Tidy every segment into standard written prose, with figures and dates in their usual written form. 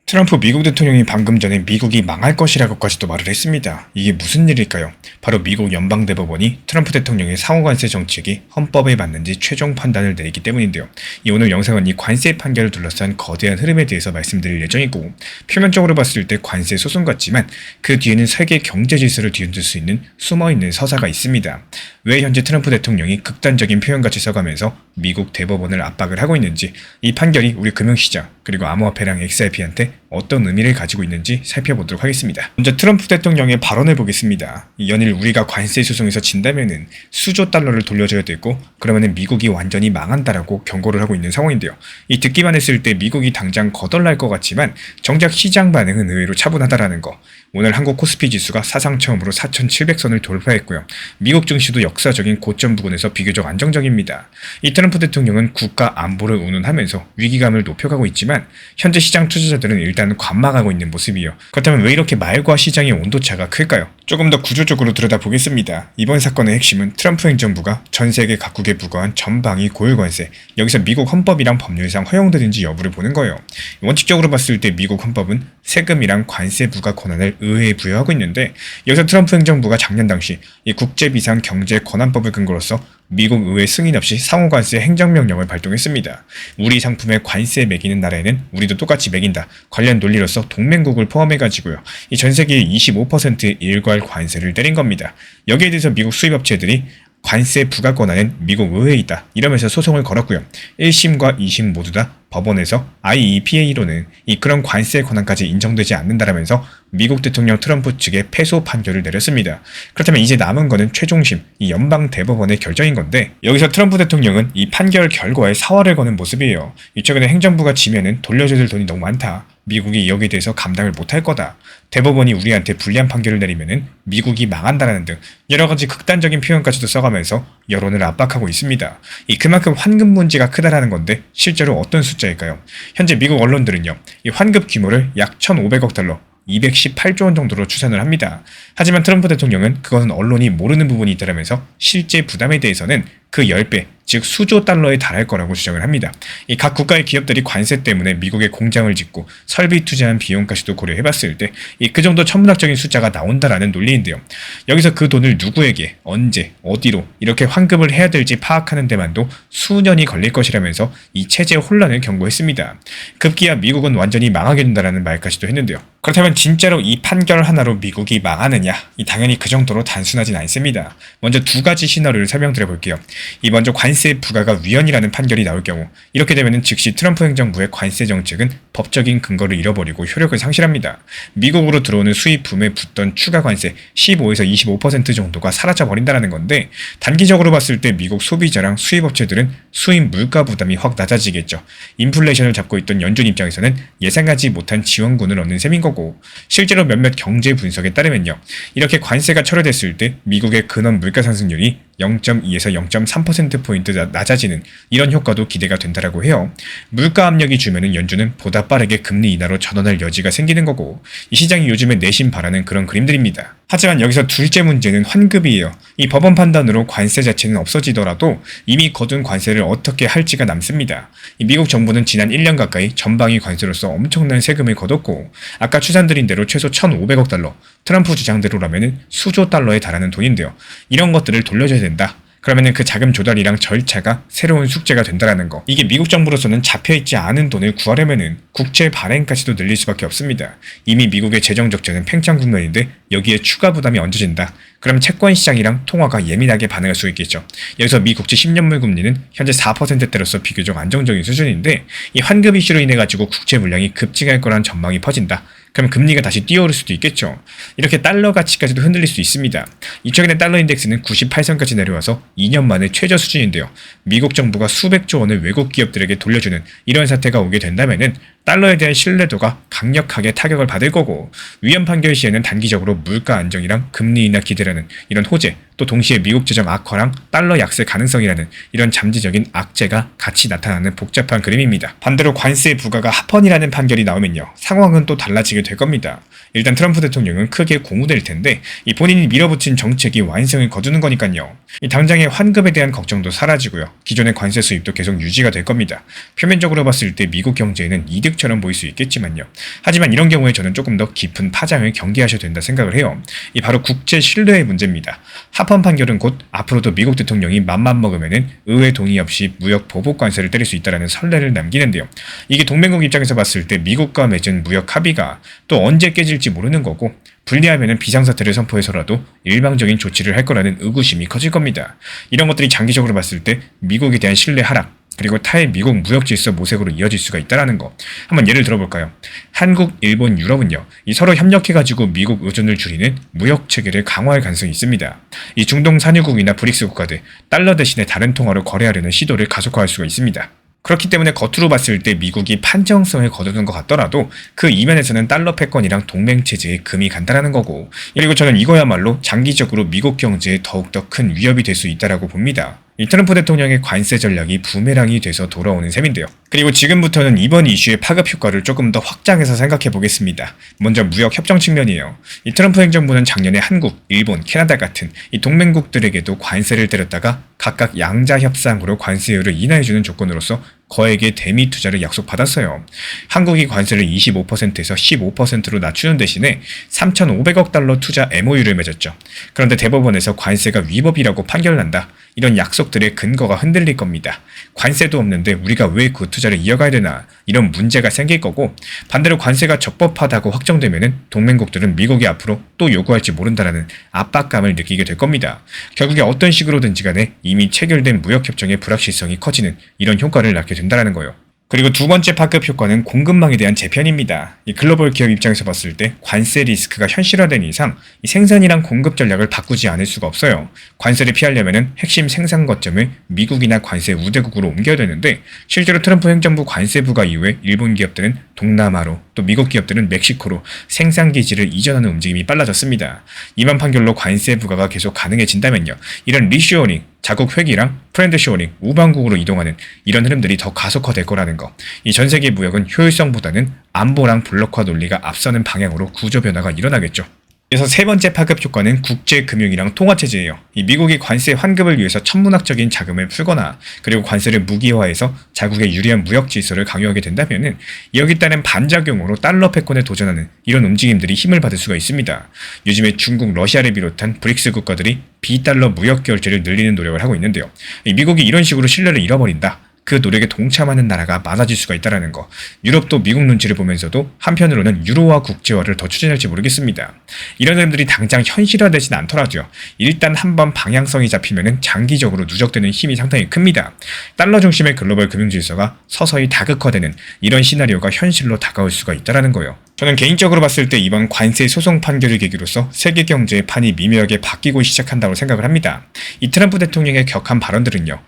트럼프 미국 대통령이 방금 전에 미국이 망할 것이라고까지도 말을 했습니다. 이게 무슨 일일까요? 바로 미국 연방대법원이 트럼프 대통령의 상호관세 정책이 헌법에 맞는지 최종 판단을 내리기 때문인데요. 오늘 영상은 이 관세 판결을 둘러싼 거대한 흐름에 대해서 말씀드릴 예정이고, 표면적으로 봤을 때 관세 소송 같지만 그 뒤에는 세계 경제 질서를 뒤흔들 수 있는 숨어있는 서사가 있습니다. 왜 현재 트럼프 대통령이 극단적인 표현같이 써가면서 미국 대법원을 압박을 하고 있는지, 이 판결이 우리 금융시장 그리고 암호화폐랑 XRP한테 어떤 의미를 가지고 있는지 살펴보도록 하겠습니다. 먼저 트럼프 대통령의 발언을 보겠습니다. 연일 우리가 관세 소송에서 진다면은 수조 달러를 돌려줘야 되고, 그러면은 미국이 완전히 망한다라고 경고를 하고 있는 상황인데요. 이 듣기만 했을 때 미국이 당장 거덜날 것 같지만 정작 시장 반응은 의외로 차분하다라는 거. 오늘 한국 코스피 지수가 사상 처음으로 4,700선을 돌파했고요. 미국 증시도 역사적인 고점 부근에서 비교적 안정적입니다. 이 트럼프 대통령은 국가 안보를 운운하면서 위기감을 높여가고 있지만 현재 시장 투자자들은 일단 관망하고 있는 모습이요. 그렇다면 왜 이렇게 말과 시장의 온도차가 클까요? 조금 더 구조적으로 들여다보겠습니다. 이번 사건의 핵심은 트럼프 행정부가 전 세계 각국에 부과한 전방위 고율관세, 여기서 미국 헌법이랑 법률상 허용되는지 여부를 보는 거예요. 원칙적으로 봤을 때 미국 헌법은 세금이랑 관세 부과 권한을 의회에 부여하고 있는데, 여기서 트럼프 행정부가 작년 당시 이 국제비상경제권한법을 근거로서 미국 의회 승인 없이 상호관세 행정명령을 발동했습니다. 우리 상품에 관세 매기는 나라에는 우리도 똑같이 매긴다. 관련 논리로서 동맹국을 포함해가지고요. 이 전 세계의 25%의 일괄 관세를 때린 겁니다. 여기에 대해서 미국 수입업체들이 관세 부과 권한은 미국 의회에 있다, 이러면서 소송을 걸었고요. 1심과 2심 모두 다 법원에서 IEPA로는 그런 관세 권한까지 인정되지 않는다라면서 미국 대통령 트럼프 측에 패소 판결을 내렸습니다. 그렇다면 이제 남은 거는 최종심, 이 연방 대법원의 결정인 건데, 여기서 트럼프 대통령은 이 판결 결과에 사활을 거는 모습이에요. 최근에 행정부가 지면은 돌려줘야 될 돈이 너무 많다. 미국이 여기에 대해서 감당을 못할 거다. 대법원이 우리한테 불리한 판결을 내리면은 미국이 망한다라는 등 여러 가지 극단적인 표현까지도 써가면서 여론을 압박하고 있습니다. 그만큼 환급 문제가 크다라는 건데, 실제로 어떤 숫자일까요? 현재 미국 언론들은요, 이 환급 규모를 약 1,500억 달러, 218조 원 정도로 추산을 합니다. 하지만 트럼프 대통령은 그것은 언론이 모르는 부분이 있다면서 실제 부담에 대해서는 그 10배, 즉 수조 달러에 달할 거라고 주장을 합니다. 각 국가의 기업들이 관세 때문에 미국에 공장을 짓고 설비 투자한 비용까지도 고려해봤을 때 그 정도 천문학적인 숫자가 나온다라는 논리인데요. 여기서 그 돈을 누구에게, 언제, 어디로 이렇게 환급을 해야 될지 파악하는 데만도 수년이 걸릴 것이라면서 이 체제 혼란을 경고했습니다. 급기야 미국은 완전히 망하게 된다라는 말까지도 했는데요. 그렇다면 진짜로 이 판결 하나로 미국이 망하느냐? 당연히 그 정도로 단순하진 않습니다. 먼저 두 가지 시나리오를 설명드려 볼게요. 먼저 관세 부과가 위헌이라는 판결이 나올 경우, 이렇게 되면 즉시 트럼프 행정부의 관세 정책은 법적인 근거를 잃어버리고 효력을 상실합니다. 미국으로 들어오는 수입품에 붙던 추가 관세 15에서 25% 정도가 사라져버린다는 건데, 단기적으로 봤을 때 미국 소비자랑 수입업체들은 수입 물가 부담이 확 낮아지겠죠. 인플레이션을 잡고 있던 연준 입장에서는 예상하지 못한 지원군을 얻는 셈인 거고, 실제로 몇몇 경제 분석에 따르면요, 이렇게 관세가 철회됐을 때 미국의 근원 물가 상승률이 0.2에서 0.3%포인트 낮아지는 이런 효과도 기대가 된다라고 해요. 물가 압력이 주면은 연준은 보다 빠르게 금리 인하로 전환할 여지가 생기는 거고, 이 시장이 요즘에 내심 바라는 그런 그림들입니다. 하지만 여기서 둘째 문제는 환급이에요. 이 법원 판단으로 관세 자체는 없어지더라도 이미 거둔 관세를 어떻게 할지가 남습니다. 미국 정부는 지난 1년 가까이 전방위 관세로서 엄청난 세금을 거뒀고, 아까 추산드린 대로 최소 1,500억 달러, 트럼프 주장대로라면은 수조 달러에 달하는 돈인데요. 이런 것들을 돌려줘야 된다. 그러면은 그 자금 조달이랑 절차가 새로운 숙제가 된다라는 거. 이게 미국 정부로서는 잡혀있지 않은 돈을 구하려면은 국채 발행까지도 늘릴 수밖에 없습니다. 이미 미국의 재정 적자는 팽창 국면인데 여기에 추가 부담이 얹어진다. 그럼 채권 시장이랑 통화가 예민하게 반응할 수 있겠죠. 여기서 미 국채 10년물 금리는 현재 4%대로서 비교적 안정적인 수준인데, 이 환급 이슈로 인해 가지고 국채 물량이 급증할 거란 전망이 퍼진다. 그럼 금리가 다시 뛰어오를 수도 있겠죠. 이렇게 달러 가치까지도 흔들릴 수 있습니다. 최근에 달러 인덱스는 98선까지 내려와서 2년 만에 최저 수준인데요. 미국 정부가 수백조 원을 외국 기업들에게 돌려주는 이런 사태가 오게 된다면은 달러에 대한 신뢰도가 강력하게 타격을 받을 거고, 위헌 판결 시에는 단기적으로 물가 안정이랑 금리 인하 기대라는 이런 호재, 또 동시에 미국 재정 악화랑 달러 약세 가능성이라는 이런 잠재적인 악재가 같이 나타나는 복잡한 그림입니다. 반대로 관세 부과가 합헌이라는 판결이 나오면요, 상황은 또 달라지게 될 겁니다. 일단 트럼프 대통령은 크게 고무될 텐데, 본인이 밀어붙인 정책이 완성을 거두는 거니까요. 당장의 환급에 대한 걱정도 사라지고요. 기존의 관세 수입도 계속 유지가 될 겁니다. 표면적으로 봤을 때 미국 경제에는 이득 수익처럼 보일 수 있겠지만요. 하지만 이런 경우에 저는 조금 더 깊은 파장을 경계하셔야 된다 생각을 해요. 이 바로 국제 신뢰의 문제입니다. 하원 판결은 곧 앞으로도 미국 대통령이 맘만 먹으면은 의회 동의 없이 무역 보복 관세를 때릴 수 있다라는 선례를 남기는데요. 이게 동맹국 입장에서 봤을 때 미국과 맺은 무역 합의가 또 언제 깨질지 모르는 거고, 불리하면은 비상사태를 선포해서라도 일방적인 조치를 할 거라는 의구심이 커질 겁니다. 이런 것들이 장기적으로 봤을 때 미국에 대한 신뢰 하락, 그리고 타의 미국 무역 질서 모색으로 이어질 수가 있다는 거. 한번 예를 들어볼까요? 한국, 일본, 유럽은요, 이 서로 협력해가지고 미국 의존을 줄이는 무역 체계를 강화할 가능성이 있습니다. 이 중동 산유국이나 브릭스 국가들, 달러 대신에 다른 통화로 거래하려는 시도를 가속화할 수가 있습니다. 그렇기 때문에 겉으로 봤을 때 미국이 판정성을 거두는 것 같더라도 그 이면에서는 달러 패권이랑 동맹체제에 금이 간다라는 거고, 그리고 저는 이거야말로 장기적으로 미국 경제에 더욱더 큰 위협이 될 수 있다라고 봅니다. 이 트럼프 대통령의 관세 전략이 부메랑이 돼서 돌아오는 셈인데요. 그리고 지금부터는 이번 이슈의 파급 효과를 조금 더 확장해서 생각해 보겠습니다. 먼저 무역 협정 측면이에요. 이 트럼프 행정부는 작년에 한국, 일본, 캐나다 같은 이 동맹국들에게도 관세를 때렸다가 각각 양자 협상으로 관세율을 인하해주는 조건으로서 거액의 대미 투자를 약속받았어요. 한국이 관세를 25%에서 15%로 낮추는 대신에 3,500억 달러 투자 MOU를 맺었죠. 그런데 대법원에서 관세가 위법이라고 판결난다. 이런 약속들의 근거가 흔들릴 겁니다. 관세도 없는데 우리가 왜 그 투자를 이어가야 되나, 이런 문제가 생길 거고, 반대로 관세가 적법하다고 확정되면은 동맹국들은 미국이 앞으로 또 요구할지 모른다라는 압박감을 느끼게 될 겁니다. 결국에 어떤 식으로든지 간에 이미 체결된 무역협정의 불확실성이 커지는 이런 효과를 낳게 된다는 거예요. 그리고 두 번째 파급 효과는 공급망에 대한 재편입니다. 이 글로벌 기업 입장에서 봤을 때 관세 리스크가 현실화된 이상 이 생산이랑 공급 전략을 바꾸지 않을 수가 없어요. 관세를 피하려면 핵심 생산 거점을 미국이나 관세 우대국으로 옮겨야 되는데, 실제로 트럼프 행정부 관세 부과 이후에 일본 기업들은 동남아로, 또 미국 기업들은 멕시코로 생산 기지를 이전하는 움직임이 빨라졌습니다. 이번 판결로 관세 부과가 계속 가능해진다면요, 이런 리쇼어링, 자국 회귀랑 프렌드 쇼어링, 우방국으로 이동하는 이런 흐름들이 더 가속화될 거라는 거. 이 전 세계 무역은 효율성보다는 안보랑 블록화 논리가 앞서는 방향으로 구조 변화가 일어나겠죠. 그래서 세 번째 파급 효과는 국제금융이랑 통화체제예요. 이 미국이 관세 환급을 위해서 천문학적인 자금을 풀거나, 그리고 관세를 무기화해서 자국의 유리한 무역 질서를 강요하게 된다면은 여기 따른 반작용으로 달러 패권에 도전하는 이런 움직임들이 힘을 받을 수가 있습니다. 요즘에 중국, 러시아를 비롯한 브릭스 국가들이 비달러 무역 결제를 늘리는 노력을 하고 있는데요. 이 미국이 이런 식으로 신뢰를 잃어버린다. 그 노력에 동참하는 나라가 많아질 수가 있다는 거. 유럽도 미국 눈치를 보면서도 한편으로는 유로화 국제화를 더 추진할지 모르겠습니다. 이런 흐름들이 당장 현실화되진 않더라도요, 일단 한번 방향성이 잡히면은 장기적으로 누적되는 힘이 상당히 큽니다. 달러 중심의 글로벌 금융 질서가 서서히 다극화되는 이런 시나리오가 현실로 다가올 수가 있다는 거예요. 저는 개인적으로 봤을 때 이번 관세 소송 판결을 계기로서 세계 경제의 판이 미묘하게 바뀌고 시작한다고 생각을 합니다. 이 트럼프 대통령의 격한 발언들은요,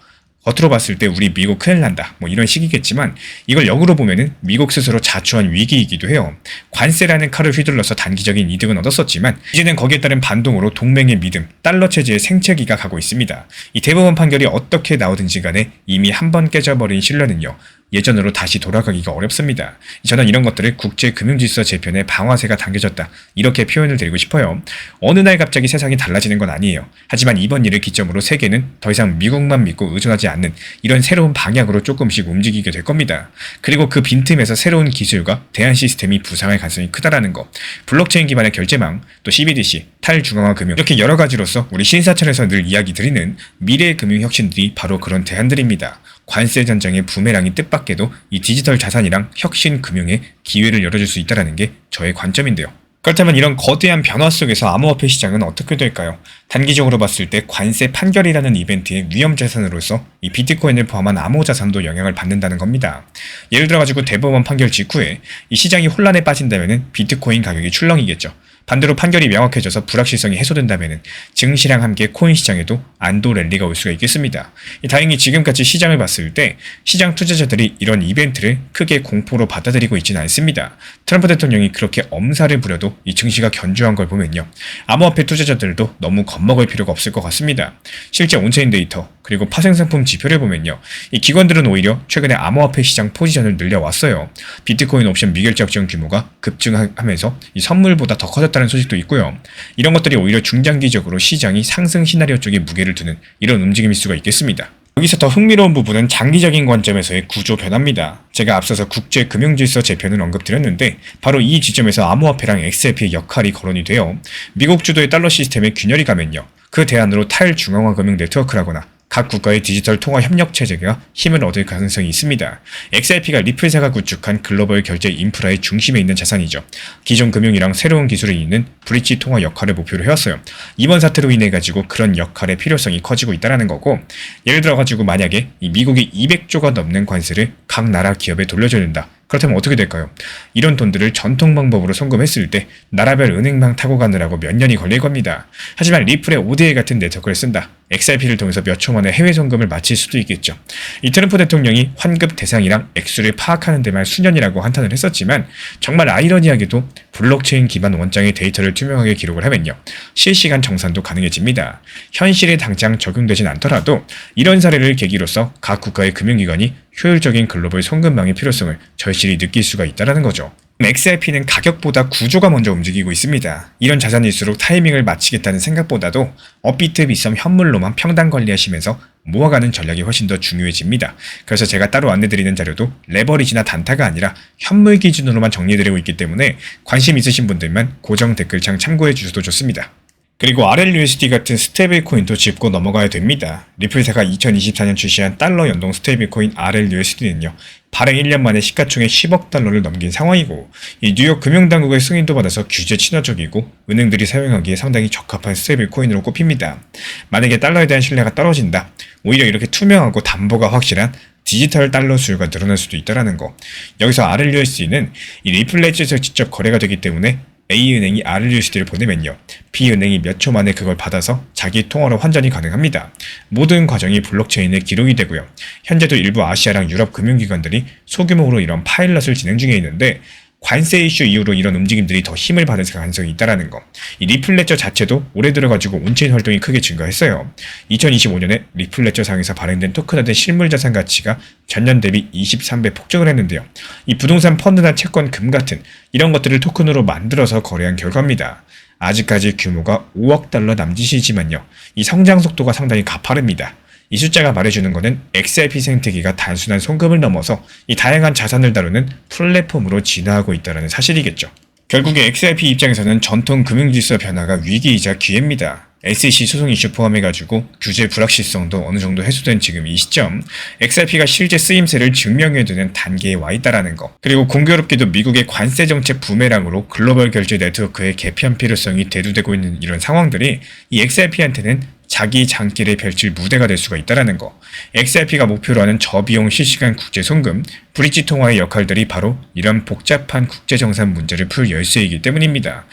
겉으로 봤을 때 우리 미국 큰일 난다, 뭐 이런 식이겠지만, 이걸 역으로 보면은 미국 스스로 자초한 위기이기도 해요. 관세라는 칼을 휘둘러서 단기적인 이득은 얻었었지만 이제는 거기에 따른 반동으로 동맹의 믿음, 달러 체제의 생채기가 가고 있습니다. 이 대법원 판결이 어떻게 나오든지 간에 이미 한번 깨져버린 신뢰는요, 예전으로 다시 돌아가기가 어렵습니다. 저는 이런 것들을 국제금융질서 재편의 방아쇠가 당겨졌다, 이렇게 표현을 드리고 싶어요. 어느 날 갑자기 세상이 달라지는 건 아니에요. 하지만 이번 일을 기점으로 세계는 더 이상 미국만 믿고 의존하지 않는 이런 새로운 방향으로 조금씩 움직이게 될 겁니다. 그리고 그 빈틈에서 새로운 기술과 대안 시스템이 부상할 가능성이 크다라는 거. 블록체인 기반의 결제망, 또 CBDC, 탈중앙화 금융, 이렇게 여러 가지로서 우리 신사철에서 늘 이야기 드리는 미래의 금융 혁신들이 바로 그런 대안들입니다. 관세 전쟁의 부메랑이 뜻밖에도 이 디지털 자산이랑 혁신 금융에 기회를 열어줄 수 있다는 게 저의 관점인데요. 그렇다면 이런 거대한 변화 속에서 암호화폐 시장은 어떻게 될까요? 단기적으로 봤을 때 관세 판결이라는 이벤트의 위험 자산으로서 이 비트코인을 포함한 암호 자산도 영향을 받는다는 겁니다. 예를 들어가지고 대법원 판결 직후에 이 시장이 혼란에 빠진다면 비트코인 가격이 출렁이겠죠. 반대로 판결이 명확해져서 불확실성이 해소된다면 증시랑 함께 코인 시장에도 안도 랠리가 올 수가 있겠습니다. 다행히 지금까지 시장을 봤을 때 시장 투자자들이 이런 이벤트를 크게 공포로 받아들이고 있지는 않습니다. 트럼프 대통령이 그렇게 엄살을 부려도 이 증시가 견조한 걸 보면요, 암호화폐 투자자들도 너무 겁먹을 필요가 없을 것 같습니다. 실제 온체인 데이터, 그리고 파생상품 지표를 보면요, 이 기관들은 오히려 최근에 암호화폐 시장 포지션을 늘려왔어요. 비트코인 옵션 미결제 확정 규모가 급증하면서 이 선물보다 더 커졌다는 소식도 있고요. 이런 것들이 오히려 중장기적으로 시장이 상승 시나리오 쪽에 무게를 두는 이런 움직임일 수가 있겠습니다. 여기서 더 흥미로운 부분은 장기적인 관점에서의 구조 변화입니다. 제가 앞서서 국제금융질서 재편을 언급드렸는데 바로 이 지점에서 암호화폐랑 XRP의 역할이 거론이 돼요. 미국 주도의 달러 시스템에 균열이 가면요. 그 대안으로 탈중앙화 금융 네트워크라거나 각 국가의 디지털 통화 협력 체제가 힘을 얻을 가능성이 있습니다. XRP가 리플사가 구축한 글로벌 결제 인프라의 중심에 있는 자산이죠. 기존 금융이랑 새로운 기술을 잇는 브릿지 통화 역할을 목표로 해왔어요. 이번 사태로 인해 가지고 그런 역할의 필요성이 커지고 있다는 거고, 예를 들어 가지고 만약에 이 미국이 200조가 넘는 관세를 각 나라 기업에 돌려줘야 된다. 그렇다면 어떻게 될까요? 이런 돈들을 전통 방법으로 송금했을 때 나라별 은행망 타고 가느라고 몇 년이 걸릴 겁니다. 하지만 리플의 ODA 같은 네트워크를 쓴다. XRP를 통해서 몇 초 만에 해외 송금을 마칠 수도 있겠죠. 이 트럼프 대통령이 환급 대상이랑 액수를 파악하는 데만 수년이라고 한탄을 했었지만 정말 아이러니하게도 블록체인 기반 원장의 데이터를 투명하게 기록을 하면요. 실시간 정산도 가능해집니다. 현실에 당장 적용되진 않더라도 이런 사례를 계기로서 각 국가의 금융기관이 효율적인 글로벌 송금망의 필요성을 절실히 느낄 수가 있다는 거죠. XRP는 가격보다 구조가 먼저 움직이고 있습니다. 이런 자산일수록 타이밍을 맞추겠다는 생각보다도 업비트 빗썸 현물로만 평단 관리하시면서 모아가는 전략이 훨씬 더 중요해집니다. 그래서 제가 따로 안내드리는 자료도 레버리지나 단타가 아니라 현물 기준으로만 정리해드리고 있기 때문에 관심 있으신 분들만 고정 댓글창 참고해 주셔도 좋습니다. 그리고 RLUSD 같은 스테이블 코인도 짚고 넘어가야 됩니다. 리플사가 2024년 출시한 달러 연동 스테이블 코인 RLUSD는요. 발행 1년 만에 시가총액 10억 달러를 넘긴 상황이고, 이 뉴욕 금융당국의 승인도 받아서 규제 친화적이고 은행들이 사용하기에 상당히 적합한 스테이블 코인으로 꼽힙니다. 만약에 달러에 대한 신뢰가 떨어진다. 오히려 이렇게 투명하고 담보가 확실한 디지털 달러 수요가 늘어날 수도 있다는 거. 여기서 RLUSD는 이 리플레지에서 직접 거래가 되기 때문에 A은행이 RLUSD를 보내면요. B은행이 몇 초 만에 그걸 받아서 자기 통화로 환전이 가능합니다. 모든 과정이 블록체인에 기록이 되고요. 현재도 일부 아시아랑 유럽 금융기관들이 소규모로 이런 파일럿을 진행 중에 있는데 관세 이슈 이후로 이런 움직임들이 더 힘을 받을 가능성이 있다는 거. 이 리플레저 자체도 올해 들어가지고 온체인 활동이 크게 증가했어요. 2025년에 리플레저 상에서 발행된 토큰화된 실물 자산 가치가 전년 대비 23배 폭증을 했는데요. 이 부동산 펀드나 채권, 금 같은 이런 것들을 토큰으로 만들어서 거래한 결과입니다. 아직까지 규모가 5억 달러 남짓이지만요. 이 성장 속도가 상당히 가파릅니다. 이 숫자가 말해주는 것은 XRP 생태계가 단순한 송금을 넘어서 이 다양한 자산을 다루는 플랫폼으로 진화하고 있다는 사실이겠죠. 결국에 XRP 입장에서는 전통 금융질서 변화가 위기이자 기회입니다. SEC 소송 이슈 포함해가지고 규제 불확실성도 어느 정도 해소된 지금 이 시점, XRP가 실제 쓰임새를 증명해두는 단계에 와 있다는 거. 그리고 공교롭게도 미국의 관세 정책 부메랑으로 글로벌 결제 네트워크의 개편 필요성이 대두되고 있는 이런 상황들이 이 XRP한테는 자기 장기를 펼칠 무대가 될 수가 있다는 거. XRP가 목표로 하는 저비용 실시간 국제 송금, 브릿지 통화의 역할들이 바로 이런 복잡한 국제정산 문제를 풀 열쇠이기 때문입니다.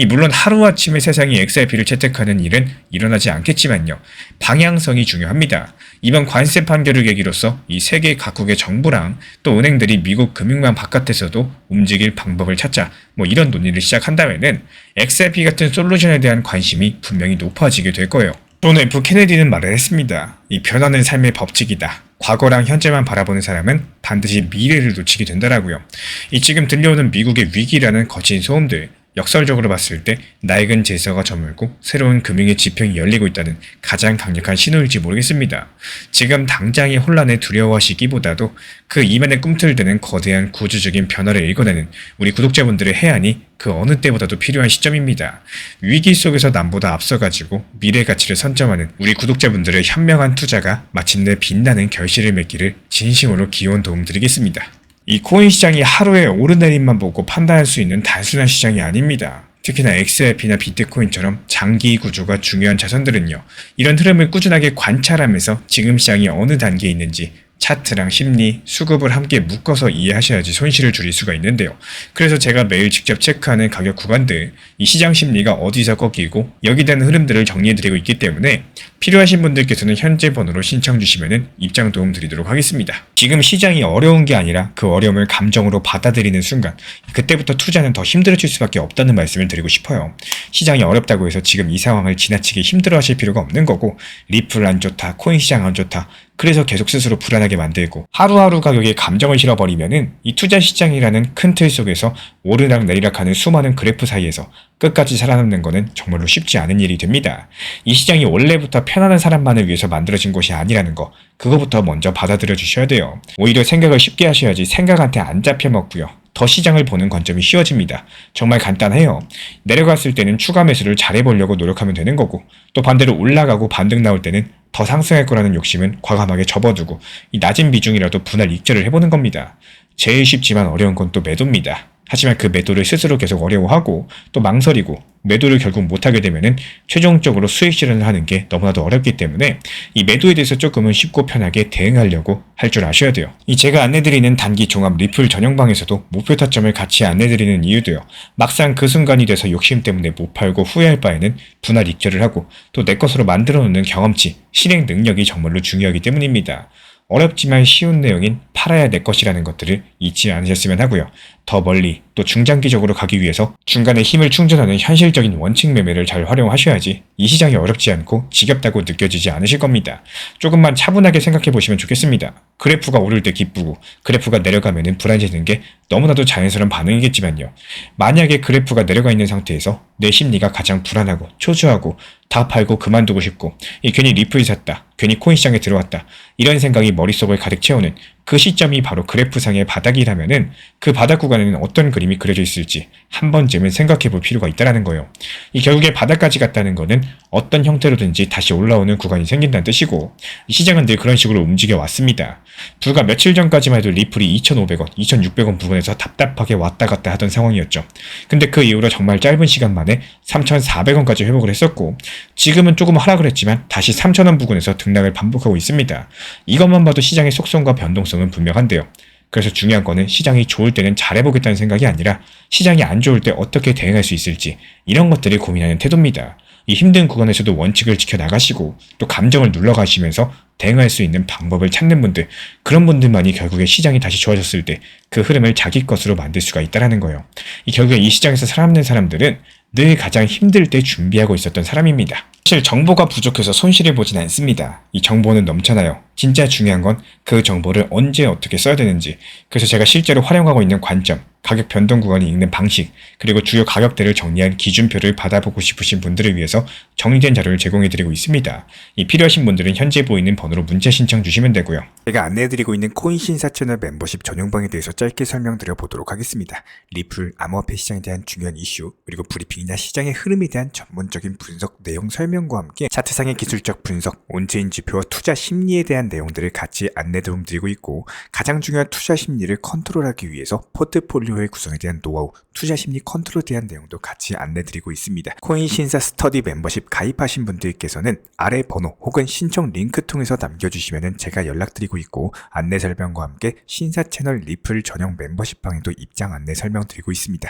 물론 하루아침에 세상이 XRP를 채택하는 일은 일어나지 않겠지만요. 방향성이 중요합니다. 이번 관세 판결을 계기로서 이 세계 각국의 정부랑 또 은행들이 미국 금융망 바깥에서도 움직일 방법을 찾자 이런 논의를 시작한다면은 XRP 같은 솔루션에 대한 관심이 분명히 높아지게 될 거예요. 존 F 케네디는 말을 했습니다. 이 변화는 삶의 법칙이다. 과거랑 현재만 바라보는 사람은 반드시 미래를 놓치게 된다라고요. 이 지금 들려오는 미국의 위기라는 거친 소음들, 역설적으로 봤을 때 낡은 질서가 저물고 새로운 금융의 지평이 열리고 있다는 가장 강력한 신호일지 모르겠습니다. 지금 당장의 혼란에 두려워하시기보다도 그 이면에 꿈틀대는 거대한 구조적인 변화를 읽어내는 우리 구독자분들의 해안이 그 어느 때보다도 필요한 시점입니다. 위기 속에서 남보다 앞서가지고 미래 가치를 선점하는 우리 구독자분들의 현명한 투자가 마침내 빛나는 결실을 맺기를 진심으로 기원 도움드리겠습니다. 이 코인 시장이 하루의 오르내림만 보고 판단할 수 있는 단순한 시장이 아닙니다. 특히나 XRP나 비트코인처럼 장기 구조가 중요한 자산들은요. 이런 흐름을 꾸준하게 관찰하면서 지금 시장이 어느 단계에 있는지 차트랑 심리, 수급을 함께 묶어서 이해하셔야지 손실을 줄일 수가 있는데요. 그래서 제가 매일 직접 체크하는 가격 구간들, 이 시장 심리가 어디서 꺾이고 여기에 대한 흐름들을 정리해드리고 있기 때문에 필요하신 분들께서는 현재 번호로 신청 주시면 입장 도움 드리도록 하겠습니다. 지금 시장이 어려운 게 아니라 그 어려움을 감정으로 받아들이는 순간 그때부터 투자는 더 힘들어질 수밖에 없다는 말씀을 드리고 싶어요. 시장이 어렵다고 해서 지금 이 상황을 지나치게 힘들어하실 필요가 없는 거고, 리플 안 좋다, 코인 시장 안 좋다, 그래서 계속 스스로 불안하게 만들고 하루하루 가격에 감정을 실어버리면은 이 투자 시장이라는 큰 틀 속에서 오르락 내리락하는 수많은 그래프 사이에서 끝까지 살아남는 거는 정말로 쉽지 않은 일이 됩니다. 이 시장이 원래부터 편안한 사람만을 위해서 만들어진 곳이 아니라는 거, 그거부터 먼저 받아들여 주셔야 돼요. 오히려 생각을 쉽게 하셔야지 생각한테 안 잡혀 먹고요. 더 시장을 보는 관점이 쉬워집니다. 정말 간단해요. 내려갔을 때는 추가 매수를 잘해보려고 노력하면 되는 거고, 또 반대로 올라가고 반등 나올 때는 더 상승할 거라는 욕심은 과감하게 접어두고 이 낮은 비중이라도 분할 익절을 해보는 겁니다. 제일 쉽지만 어려운 건 또 매도입니다. 하지만 그 매도를 스스로 계속 어려워하고 또 망설이고 매도를 결국 못하게 되면은 최종적으로 수익 실현을 하는 게 너무나도 어렵기 때문에 이 매도에 대해서 조금은 쉽고 편하게 대응하려고 할 줄 아셔야 돼요. 이 제가 안내드리는 단기 종합 리플 전용방에서도 목표 타점을 같이 안내드리는 이유도요. 막상 그 순간이 돼서 욕심 때문에 못 팔고 후회할 바에는 분할 익절을 하고 또 내 것으로 만들어 놓는 경험치, 실행 능력이 정말로 중요하기 때문입니다. 어렵지만 쉬운 내용인 팔아야 내 것이라는 것들을 잊지 않으셨으면 하고요. 더 멀리 또 중장기적으로 가기 위해서 중간에 힘을 충전하는 현실적인 원칙 매매를 잘 활용하셔야지 이 시장이 어렵지 않고 지겹다고 느껴지지 않으실 겁니다. 조금만 차분하게 생각해 보시면 좋겠습니다. 그래프가 오를 때 기쁘고 그래프가 내려가면 불안해지는 게 너무나도 자연스러운 반응이겠지만요. 만약에 그래프가 내려가 있는 상태에서 내 심리가 가장 불안하고 초조하고 다 팔고 그만두고 싶고 괜히 리플 샀다, 괜히 코인 시장에 들어왔다 이런 생각이 머릿속을 가득 채우는 그 시점이 바로 그래프상의 바닥이라면은 그 바닥 구간에는 어떤 그림이 그려져 있을지 한 번쯤은 생각해 볼 필요가 있다는 거예요. 이 결국에 바닥까지 갔다는 거는 어떤 형태로든지 다시 올라오는 구간이 생긴다는 뜻이고 이 시장은 늘 그런 식으로 움직여 왔습니다. 불과 며칠 전까지만 해도 리플이 2,500원, 2,600원 부근에서 답답하게 왔다 갔다 하던 상황이었죠. 근데 그 이후로 정말 짧은 시간 만에 3,400원까지 회복을 했었고 지금은 조금 하락을 했지만 다시 3,000원 부근에서 등락을 반복하고 있습니다. 이것만 봐도 시장의 속성과 변동성은 분명한데요. 그래서 중요한 거는 시장이 좋을 때는 잘해보겠다는 생각이 아니라 시장이 안 좋을 때 어떻게 대응할 수 있을지 이런 것들을 고민하는 태도입니다. 이 힘든 구간에서도 원칙을 지켜나가시고 또 감정을 눌러가시면서 대응할 수 있는 방법을 찾는 분들, 그런 분들만이 결국에 시장이 다시 좋아졌을 때 그 흐름을 자기 것으로 만들 수가 있다는 거예요. 결국에 이 시장에서 살아남는 사람들은 늘 가장 힘들 때 준비하고 있었던 사람입니다. 사실 정보가 부족해서 손실을 보진 않습니다. 이 정보는 넘쳐나요. 진짜 중요한 건 그 정보를 언제 어떻게 써야 되는지, 그래서 제가 실제로 활용하고 있는 관점, 가격 변동 구간이 읽는 방식, 그리고 주요 가격대를 정리한 기준표를 받아보고 싶으신 분들을 위해서 정리된 자료를 제공해드리고 있습니다. 필요하신 분들은 현재 보이는 번호로 문자 신청 주시면 되고요. 제가 안내해드리고 있는 코인 신사 채널 멤버십 전용방에 대해서 짧게 설명드려 보도록 하겠습니다. 리플, 암호화폐 시장에 대한 중요한 이슈, 그리고 브리핑이나 시장의 흐름에 대한 전문적인 분석 내용 설명과 함께 차트상의 기술적 분석, 온체인 지표와 투자 심리에 대한 내용들을 같이 안내 도움드리고 있고, 가장 중요한 투자 심리를 컨트롤하기 위해서 포트폴리오의 구성에 대한 노하우, 투자 심리 컨트롤에 대한 내용도 같이 안내드리고 있습니다. 코인 신사 스터디 멤버십 가입하신 분들께서는 아래 번호 혹은 신청 링크 통해서 남겨주시면 제가 연락드리고 있고, 안내 설명과 함께 신사 채널 리플 전용 멤버십 방에도 입장 안내 설명드리고 있습니다.